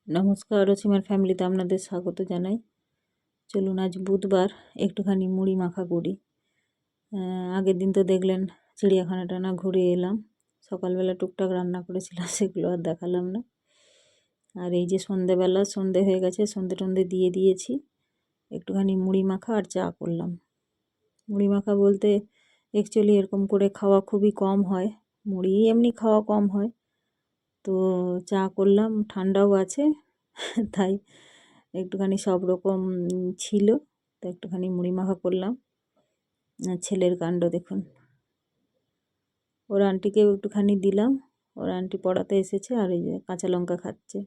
নমস্কার, রচিমার ফ্যামিলিতে আপনাদের স্বাগত জানাই। চলুন আজ বুধবার একটুখানি মুড়ি মাখা করি। আগের দিন তো দেখলেন চিড়িয়াখানাটা না ঘুরে এলাম। সকালবেলা টুকটাক রান্না করেছিলাম, সেগুলো আর দেখালাম না। আর এই যে সন্ধে হয়ে গেছে, সন্ধে টন্ধে দিয়ে দিয়েছি। একটুখানি মুড়ি মাখা আর চা করলাম। মুড়ি মাখা বলতে অ্যাকচুয়ালি এরকম করে খাওয়া খুবই কম হয়, মুড়ি এমনি খাওয়া কম হয়। তো চা করলাম, ঠান্ডাও আছে তাই একটুখানি সব রকম ছিল, তো একটুখানি মুড়ি মাখা করলাম। ছেলের কাণ্ড দেখুন, ওর আন্টিকেও একটুখানি দিলাম। ওর আন্টি পড়াতে এসেছে আর এই যে কাঁচা লঙ্কা খাচ্ছে।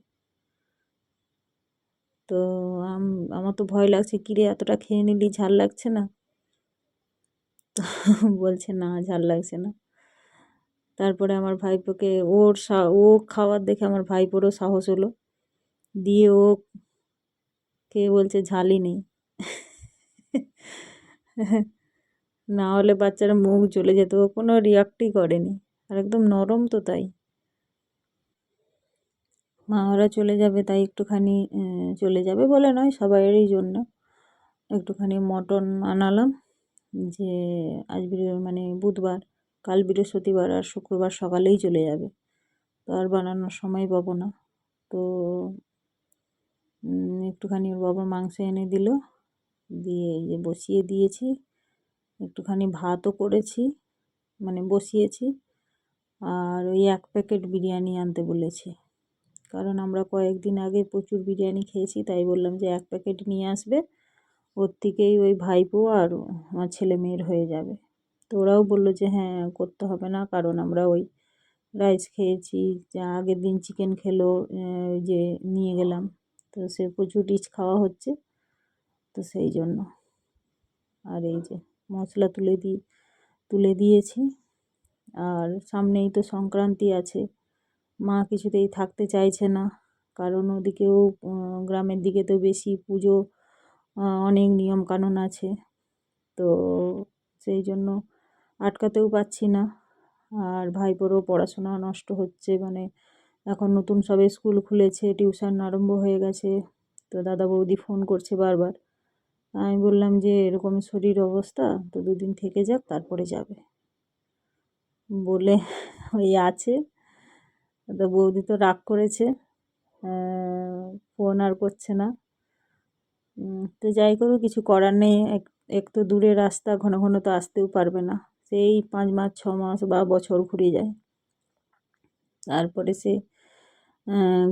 তো আমার তো ভয় লাগছে, কিরে এতটা খেয়ে নিলি, ঝাল লাগছে না? তো বলছে না, ঝাল লাগছে না। তারপরে আমার ভাইপোকে ও খাওয়ার দেখে আমার ভাইপোরও সাহস হলো, দিয়ে ও খেয়ে বলছে ঝালই নেই। না হলে বাচ্চারা মুখ জ্বলে যেত, ও কোনো রিয়াক্টই করেনি, আর একদম নরম তো তাই। মা ওরা চলে যাবে তাই একটুখানি চলে যাবে বলে নয়, সবাইয়েরই জন্য একটুখানি মটন আনালাম। যে আজ মানে বুধবার, কাল বৃহস্পতিবার আর শুক্রবার সকালেই চলে যাবে, তো আর বানানোর সময় পাবো না। তো একটুখানি ওর বাবা মাংস এনে দিল, দিয়ে এই যে বসিয়ে দিয়েছি। একটুখানি ভাতও করেছি, মানে বসিয়েছি। আর ওই 1 প্যাকেট বিরিয়ানি আনতে বলেছি, কারণ আমরা কয়েকদিন আগে প্রচুর বিরিয়ানি খেয়েছি, তাই বললাম যে 1 প্যাকেট নিয়ে আসবে, ওর থেকেই ওই ভাইপো আর আমার ছেলে মেয়ের হয়ে যাবে। তো ওরাও বললো যে হ্যাঁ করতে হবে না, কারণ আমরা ওই রাইস খেয়েছি, যা আগের দিন চিকেন খেলো, যে নিয়ে গেলাম, তো সে প্রচুর রিচ খাওয়া হচ্ছে, তো সেই জন্য। আর এই যে মশলা তুলে দিয়েছি। আর সামনেই তো সংক্রান্তি আছে, মা কিছুতেই থাকতে চাইছে না, কারণ ওদিকেও গ্রামের দিকে তো বেশি পুজো, অনেক নিয়ম কানুন আছে, তো সেই জন্য আটকাতেও পারছি না। আর ভাইপোরও পড়াশোনা নষ্ট হচ্ছে, মানে এখন নতুন সবে স্কুল খুলেছে, টিউশন আরম্ভ হয়ে গেছে, তো দাদা বৌদি ফোন করছে বারবার। আমি বললাম যে এরকম শরীর অবস্থা, তো 2 দিন থেকে যাক, তারপরে যাবে বলে ওই আছে। তো বৌদি তো রাগ করেছে, ফোন আর করছে না। তো যাই করুক, কিছু করার নেই। এক তো দূরের রাস্তা, ঘন ঘন তো আসতেও পারবে না, সেই 5 মাস 6 মাস বা বছর ঘুরে যায়। তারপরে সে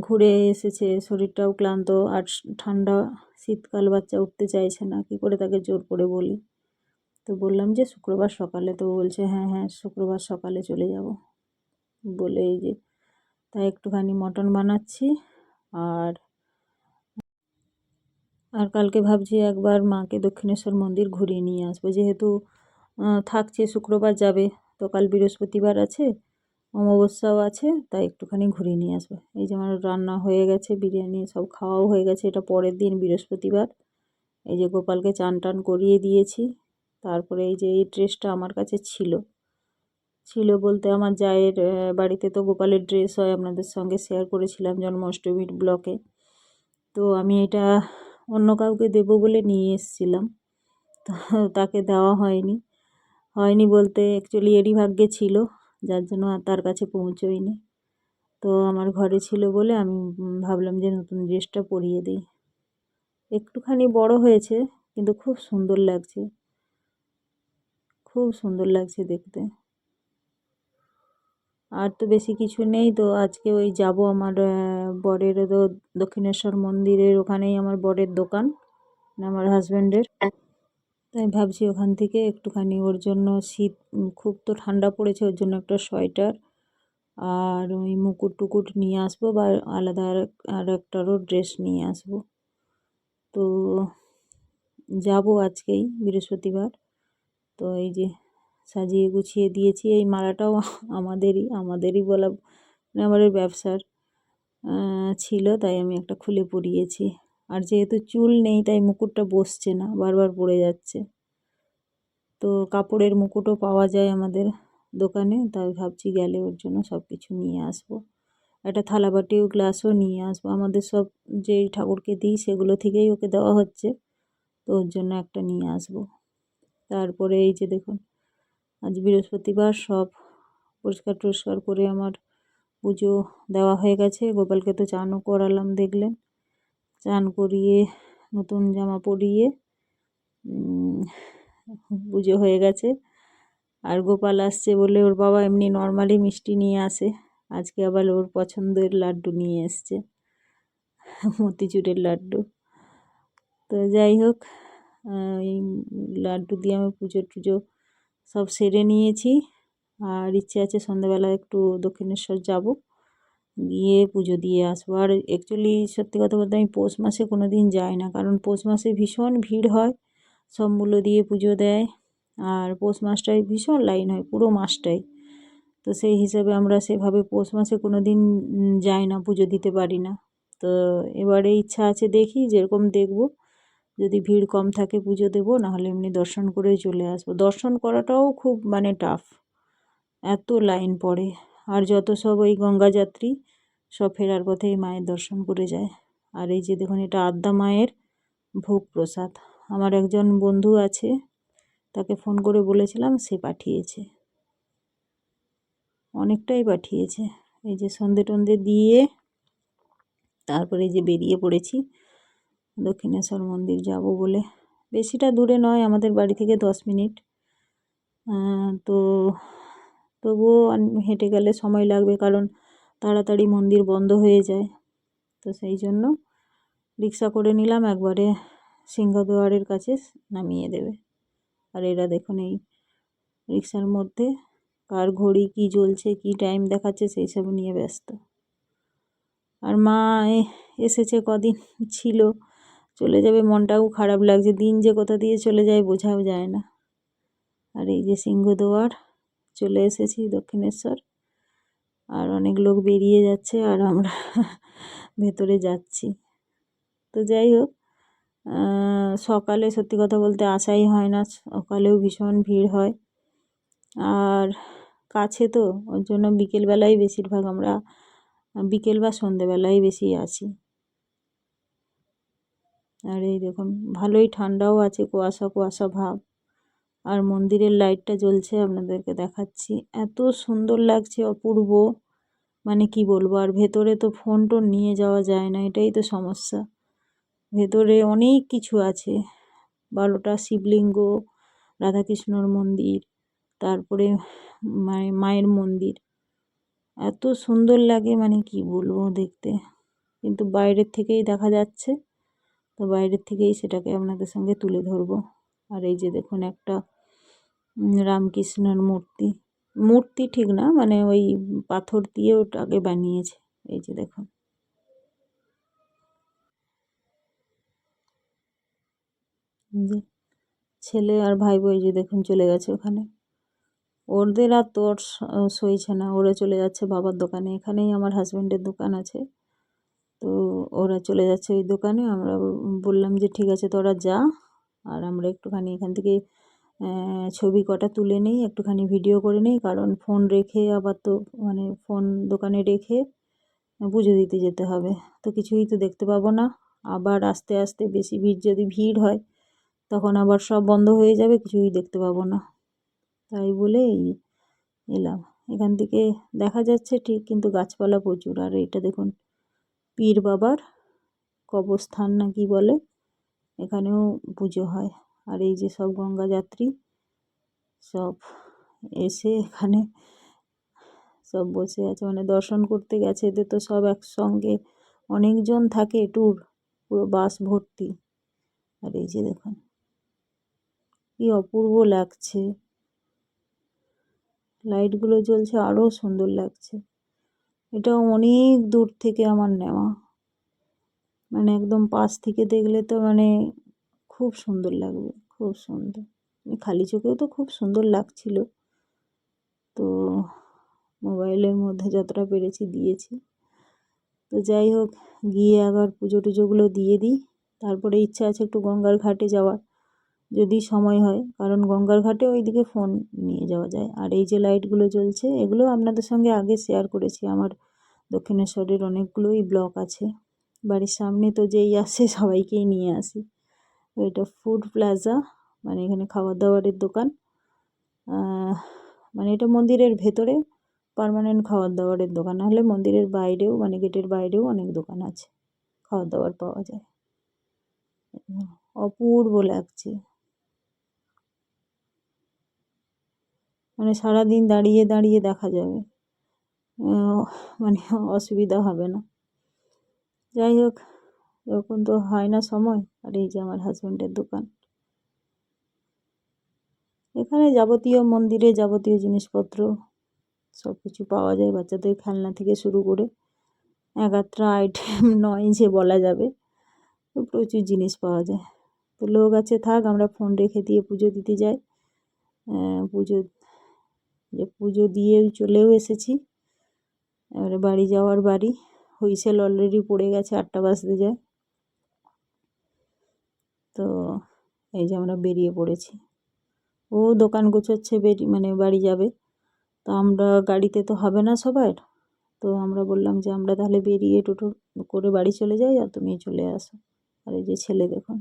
ঘুরে এসেছে, শরীরটাও ক্লান্ত, আর ঠান্ডা শীতকাল, বাচ্চা উঠতে চাইছে না, কী করে তাকে জোর করে বলি। তো বললাম যে শুক্রবার সকালে, তো বলছে হ্যাঁ হ্যাঁ শুক্রবার সকালে চলে যাব বলে, এই যে তাই একটুখানি মটন বানাচ্ছি। আর কালকে ভাবছি একবার মাকে দক্ষিণেশ্বর মন্দির ঘুরিয়ে নিয়ে আসবো, যেহেতু থাকছে, শুক্রবার যাবে, তো কাল বৃহস্পতিবার আছে, অমাবস্যাও আছে, তাই একটুখানি ঘুরিয়ে নিয়ে আসবো। এই যে আমার রান্না হয়ে গেছে, বিরিয়ানি সব খাওয়াও হয়ে গেছে, এটা পরের দিন বৃহস্পতিবার। এই যে গোপালকে চান টান করিয়ে দিয়েছি। তারপরে এই যে এই ড্রেসটা আমার কাছে ছিল বলতে, আমার জায়ের বাড়িতে তো গোপালের ড্রেস হয়, আপনাদের সঙ্গে শেয়ার করেছিলাম জন্মাষ্টমীর ব্লকে। তো আমি এটা অন্য কাউকে দেবো বলে নিয়ে এসেছিলাম, তো তাকে দেওয়া হয়নি বলতে অ্যাকচুয়ালি এরই ভাগ্যে ছিল, যার জন্য আর তার কাছে পৌঁছোয়নি। তো আমার ঘরে ছিল বলে আমি ভাবলাম যে নতুন ড্রেসটা পরিয়ে দিই। একটুখানি বড় হয়েছে, কিন্তু খুব সুন্দর লাগছে, খুব সুন্দর লাগছে দেখতে। আর তো বেশি কিছু নেই, তো আজকে ওই যাব আমার বরের, তো দক্ষিণেশ্বর মন্দিরের ওখানেই আমার বরের দোকান, আমার হাজব্যান্ডের। তাই ভাবছি ওখান থেকে একটুখানি ওর জন্য শীত, খুব তো ঠান্ডা পড়েছে, ওর জন্য একটা সোয়েটার আর ওই মুকুট টুকুট নিয়ে আসবো, বা আলাদা আর একটারও ড্রেস নিয়ে আসবো। তো যাব আজকেই বৃহস্পতিবার। তো এই যে সাজিয়ে গুছিয়ে দিয়েছি, এই মালাটাও আমাদেরই বলা, মানে আমাদের ব্যবসার ছিল, তাই আমি একটা খুলে পরিয়েছি। আর যেহেতু চুল নেই, তাই মুকুটটা বসছে না, বারবার পড়ে যাচ্ছে। তো কাপড়ের মুকুটও পাওয়া যায় আমাদের দোকানে, তাই ভাবছি গেলে ওর জন্য সব কিছু নিয়ে আসবো। একটা থালাবাটি ও গ্লাসও নিয়ে আসবো। আমাদের সব যেই ঠাকুরকে দিই সেগুলো থেকেই ওকে দেওয়া হচ্ছে, তো ওর জন্য একটা নিয়ে আসবো। তারপরে এই যে দেখুন, আজ বৃহস্পতিবার, সব পরিষ্কার টরিষ্কার করে আমার পুজো দেওয়া হয়ে গেছে। গোপালকে তো চানও করালাম, দেখলেন। চান করিয়ে নতুন জামা পরিয়ে পুজো হয়ে গেছে। আর গোপাল আসছে বলে ওর বাবা এমনি নর্মালি মিষ্টি নিয়ে আসে, আজকে আবার ওর পছন্দের লাড্ডু নিয়ে এসছে, মতিচুরের লাড্ডু। তো যাই হোক, এই লাড্ডু দিয়ে আমি পুজো টুজো সব সেরে নিয়েছি। আর ইচ্ছে আছে সন্ধ্যাবেলা একটু দক্ষিণেশ্বর যাব, গিয়ে পুজো দিয়ে আসবো। আর অ্যাকচুয়ালি সত্যি কথা বলতে আমি পৌষ মাসে কোনো দিন যাই না, কারণ পৌষ মাসে ভীষণ ভিড় হয়, সব মূল্য দিয়ে পুজো দেয়। আর পৌষ মাসটায় ভীষণ লাইন হয় পুরো মাসটাই। তো সেই হিসাবে আমরা সেভাবে পৌষ মাসে কোনো দিন যাই না, পুজো দিতে পারি না। তো এবারে ইচ্ছা আছে, দেখি যেরকম দেখব, যদি ভিড় কম থাকে পুজো দেবো, নাহলে এমনি দর্শন করে চলে আসবো। দর্শন করাটাও খুব মানে টাফ, এত লাইন পড়ে। আর যত সব ওই গঙ্গা যাত্রী সব ফেরার পথেই মায়ের দর্শন করে যায়। আর এই যে দেখুন, এটা আদ্যা মায়ের ভোগ প্রসাদ। আমার একজন বন্ধু আছে, তাকে ফোন করে বলেছিলাম, সে পাঠিয়েছে, অনেকটাই পাঠিয়েছে। এই যে সন্ধে টন্ধে দিয়ে তারপরে এই যে বেরিয়ে পড়েছি দক্ষিণেশ্বর মন্দির যাব বলে। বেশিটা দূরে নয়, আমাদের বাড়ি থেকে 10 মিনিট। তো তবুও হেঁটে গেলে সময় লাগবে, কারণ তাড়াতাড়ি মন্দির বন্ধ হয়ে যায়। তো সেই জন্য রিক্সা করে নিলাম, একবারে সিংহদুয়ারের কাছে নামিয়ে দেবে। আর এরা দেখুন, এই রিক্সার মধ্যে কার ঘড়ি কি জ্বলছে, কি টাইম দেখাচ্ছে, সেই সব নিয়ে ব্যস্ত। আর মা এসেছে, কদিন ছিল, চলে যাবে, মনটাও খারাপ লাগছে। দিন যে কোথা দিয়ে চলে যায় বোঝাও যায় না। আর এই যে সিংহদুয়ার চলে এসেছি, দক্ষিণেশ্বর। আর অনেক লোক বেরিয়ে যাচ্ছে, আর আমরা ভেতরে যাচ্ছি। তো যাই হোক, সকালে সত্যি কথা বলতে আসাই হয় না, সকালেও ভীষণ ভিড় হয়। আর কাছে তো, ওর জন্য বিকেলবেলায় বেশিরভাগ আমরা, বিকেল বা সন্ধেবেলায় বেশি আসি। আর এই দেখুন, ভালোই ঠান্ডাও আছে, কুয়াশা কুয়াশা ভাব। আর মন্দিরের লাইটটা জ্বলছে, আপনাদেরকে দেখাচ্ছি, এত সুন্দর লাগছে, অপূর্ব, মানে কি বলবো। আর ভেতরে তো ফোন টোন নিয়ে যাওয়া যায় না, এটাই তো সমস্যা। ভেতরে অনেক কিছু আছে, 12টা শিবলিঙ্গ, রাধাকৃষ্ণর মন্দির, তারপরে মায়ের মন্দির, এত সুন্দর লাগে, মানে কি বলবো দেখতে। কিন্তু বাইরের থেকেই দেখা যাচ্ছে, তো বাইরের থেকেই সেটাকে আপনাদের সঙ্গে তুলে ধরবো। আর এই যে দেখুন, একটা রামকৃষ্ণের মূর্তি, মূর্তি ঠিক না, মানে ওই পাথর দিয়ে ওটাকে বানিয়েছে। এই যে দেখুন, যে ছেলে আর ভাই বই যে দেখুন চলে গেছে ওখানে। ওদের আর তোর সইছে না, ওরা চলে যাচ্ছে বাবার দোকানে। এখানেই আমার হাজব্যান্ডের দোকান আছে, তো ওরা চলে যাচ্ছে ওই দোকানে। আমরা বললাম যে ঠিক আছে তোরা যা, আর আমরা একটুখানি এখান থেকে ছবি কটা তুলে নিই, একটুখানি ভিডিও করে নিই, কারণ ফোন রেখে আবার তো, মানে ফোন দোকানে রেখে পুজো দিতে যেতে হবে, তো কিছুই তো দেখতে পাবো না। আবার আস্তে আস্তে বেশি যদি ভিড় হয়, তখন আবার সব বন্ধ হয়ে যাবে, কিছুই দেখতে পাবো না। তাই বলে এলাম। এখান থেকে দেখা যাচ্ছে ঠিক, কিন্তু গাছপালা প্রচুর। আর এটা দেখুন, পীর বাবার কবরস্থান না কি বলে, এখানেও পুজো হয়। আর এই যে সব গঙ্গা যাত্রী সব এসে এখানে সব বসে আছে, মানে দর্শন করতে গেছে। এদের তো সব একসঙ্গে অনেকজন থাকে, ট্যুর পুরো বাস ভর্তি। আর এই যে দেখুন, কি অপূর্ব লাগছে, লাইটগুলো জ্বলছে, আরও সুন্দর লাগছে। এটা অনেক দূর থেকে আমার নেওয়া, মানে একদম পাশ থেকে দেখলে তো মানে খুব সুন্দর লাগবে, খুব সুন্দর। খালি চোখেও তো খুব সুন্দর লাগছিল। তো মোবাইলের মধ্যে যতটা পেরেছি দিয়েছি। তো যাই হোক, গিয়ে আবার পুজো টুজোগুলো দিয়ে দিই। তারপরে ইচ্ছা আছে একটু গঙ্গার ঘাটে যাওয়ার, যদি সময় হয়, কারণ গঙ্গার ঘাটে ওইদিকে ফোন নিয়ে যাওয়া যায়। আর এই যে লাইটগুলো জ্বলছে, এগুলো আপনাদের সঙ্গে আগে শেয়ার করেছি, আমার দক্ষিণেশ্বরের অনেকগুলোই ব্লক আছে। বাড়ির সামনে তো যেই আসে সবাইকেই নিয়ে আসি। তো এটা ফুড প্লাজা, মানে এখানে খাবার দাবারের দোকান। মানে এটা মন্দিরের ভেতরে পার্মানেন্ট খাবার দাবারের দোকান, নাহলে মন্দিরের বাইরেও মানে গেটের বাইরেও অনেক দোকান আছে, খাবার দাবার পাওয়া যায়। অপূর্ব লাগছে, মানে সারাদিন দাঁড়িয়ে দাঁড়িয়ে দেখা যাবে, মানে অসুবিধা হবে না। যাই হোক, এরকম তো হয় না সময়। আর এই যে আমার হাজব্যান্ডের দোকান। এখানে যাবতীয় মন্দিরে যাবতীয় জিনিসপত্র সব কিছু পাওয়া যায়, বাচ্চাদের খেলনা থেকে শুরু করে। একাত্রা আইটেম নয় যে বলা যাবে, তো প্রচুর জিনিস পাওয়া যায়। তো লোক আছে, থাক, আমরা ফোন রেখে দিয়ে পুজো দিতে যাই। পুজো দিয়ে চলেও এসেছি। এবারে বাড়ি যাওয়ার বাড়ি। হুইসেল অলরেডি পড়ে গেছে, 8টা বাজতে যায়। তো এই যে আমরা বেরিয়ে পড়েছি। ও দোকান গোছাচ্ছে, মানে বাড়ি যাবে। তো আমরা গাড়িতে তো হবে না সবার, তো আমরা বললাম যে আমরা তাহলে বেরিয়ে টোটো করে বাড়ি চলে যাই, আর তুমি চলে আসো। আর এই যে ছেলে দেখুন,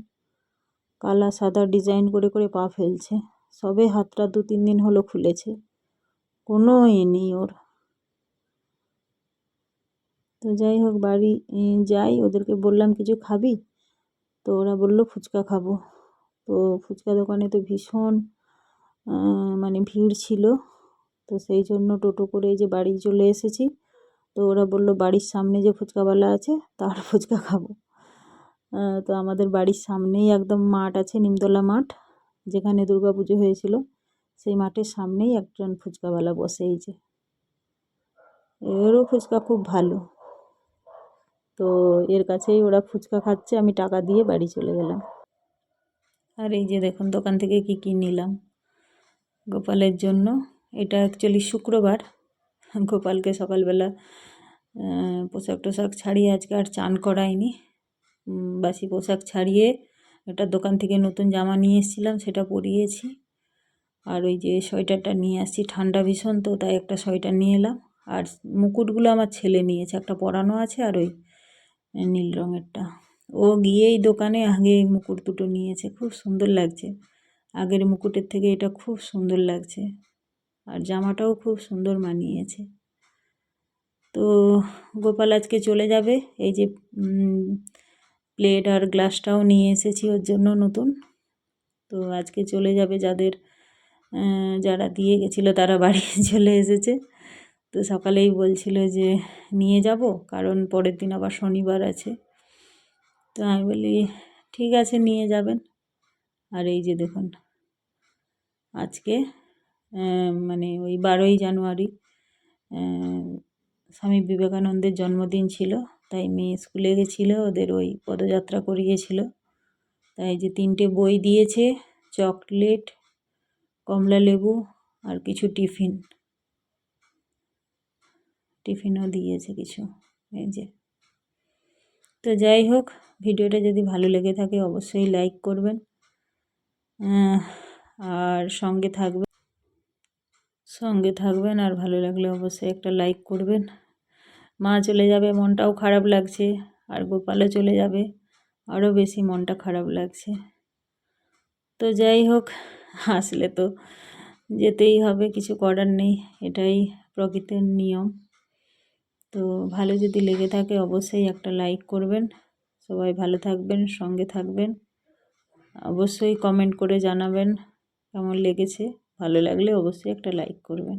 কালা সাদা ডিজাইন করে করে পা ফেলছে। সবে হাতটা 2-3 দিন হলো খুলেছে, কোনো নেই ওর। তো যাই হোক, বাড়ি যাই। ওদেরকে বললাম কিছু খাবি, তো ওরা বললো ফুচকা খাবো। তো ফুচকা দোকানে তো ভীষণ মানে ভিড় ছিল। তো সেই জন্য টোটো করে এই যে বাড়ি চলে এসেছি। তো ওরা বললো বাড়ির সামনে যে ফুচকাওয়ালা আছে তার ফুচকা খাবো। তো আমাদের বাড়ির সামনেই একদম মাঠ আছে, নিমতলা মাঠ, যেখানে দুর্গাপুজো হয়েছিল। সেই মাঠের সামনেই একজন ফুচকাওয়ালা বসে। এই যে এরও ফুচকা খুব ভালো। তো এর কাছেই ওরা ফুচকা খাচ্ছে, আমি টাকা দিয়ে বাড়ি চলে গেলাম। আর এই যে দেখুন দোকান থেকে কি নিলাম গোপালের জন্য। এটা অ্যাকচুয়ালি শুক্রবার। গোপালকে সকালবেলা পোশাক টোশাক ছাড়িয়ে আজকে আর চান করাইনি। বাসি পোশাক ছাড়িয়ে একটা দোকান থেকে নতুন জামা নিয়ে এসেছিলাম, সেটা পরিয়েছি। আর ওই যে সোয়েটারটা নিয়ে আসছি, ঠান্ডা ভীষণ, তো তাই একটা সোয়েটার নিয়ে এলাম। আর মুকুটগুলো আমার ছেলে নিয়েছে, একটা পরানো আছে আর ওই নীল রঙেরটা। ও গিয়েই দোকানে আগে এই মুকুট দুটো নিয়েছে, খুব সুন্দর লাগছে। আগের মুকুটের থেকে এটা খুব সুন্দর লাগছে, আর জামাটাও খুব সুন্দর মানিয়েছে। তো গোপাল আজকে চলে যাবে। এই যে প্লেট আর গ্লাসটাও নিয়ে এসেছি ওর জন্য নতুন। তো আজকে চলে যাবে। যারা দিয়ে গেছিলো তারা বাড়ি চলে এসেছে। তো সকালেই বলছিল যে নিয়ে যাব, কারণ পরের দিন আবার শনিবার আছে। তো আমি বলি ঠিক আছে, নিয়ে যাবেন। আর এই যে দেখুন, আজকে মানে ওই 12ই জানুয়ারি স্বামী বিবেকানন্দের জন্মদিন ছিল, তাই মেয়ে স্কুলে গেছিলো, ওদের ওই পদযাত্রা করিয়েছিল। তাই যে 3টে বই দিয়েছে, চকলেট, কমলা লেবু আর কিছু টিফিনও দিয়েছে কিছু। এই যে, তো যাই হোক, ভিডিওটা যদি ভালো লেগে থাকে অবশ্যই লাইক করবেন, আর সঙ্গে থাকবেন। আর ভালো লাগলে অবশ্যই একটা লাইক করবেন। মা চলে যাবে, মনটাও খারাপ লাগছে, আর গোপালও চলে যাবে, আরও বেশি মনটা খারাপ লাগছে। তো যাই হোক, আসলে তো যেতেই হবে, কিছু করার নেই, এটাই প্রকৃতির নিয়ম। তো ভালো যদি লেগে থাকে অবশ্যই একটা লাইক করবেন। সবাই ভালো থাকবেন, সঙ্গে থাকবেন। অবশ্যই কমেন্ট করে জানাবেন কেমন লেগেছে। ভালো লাগলে অবশ্যই একটা লাইক করবেন।